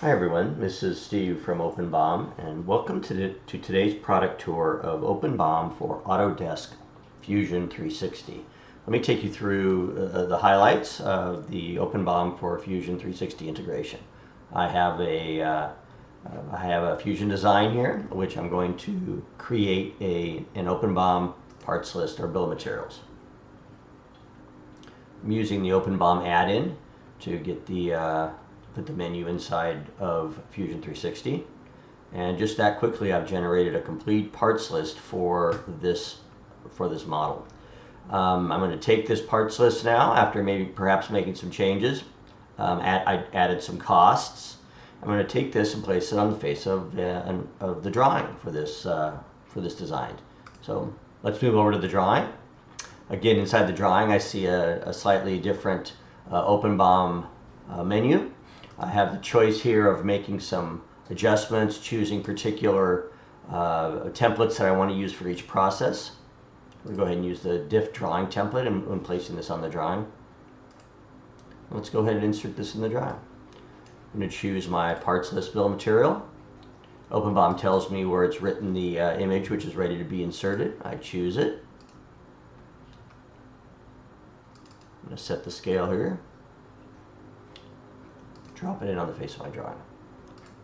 Hi everyone, this is Steve from OpenBOM and welcome to today's product tour of OpenBOM for Autodesk Fusion 360. Let me take you through the highlights of the OpenBOM for Fusion 360 integration. I have a Fusion design here, which I'm going to create an OpenBOM parts list or bill of materials. I'm using the OpenBOM add-in to get put the menu inside of Fusion 360, and just that quickly I've generated a complete parts list for this model. I'm going to take this parts list now after perhaps making some changes. I added some costs. I'm going to take this and place it on the face of the drawing for this design. So let's move over to the drawing. Again, inside the drawing I see a slightly different OpenBOM menu. I have the choice here of making some adjustments, choosing particular templates that I want to use for each process. We'll go ahead and use the diff drawing template when placing this on the drawing. Let's go ahead and insert this in the drawing. I'm going to choose my parts list bill of material. OpenBOM tells me where it's written the image which is ready to be inserted. I choose it. I'm going to set the scale here. Drop it in on the face of my drawing.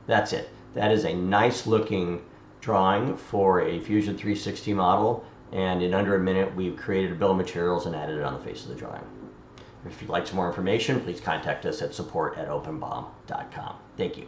That's it. That is a nice looking drawing for a Fusion 360 model, and in under a minute we've created a bill of materials and added it on the face of the drawing. If you'd like some more information, please contact us at support@openbom.com. Thank you.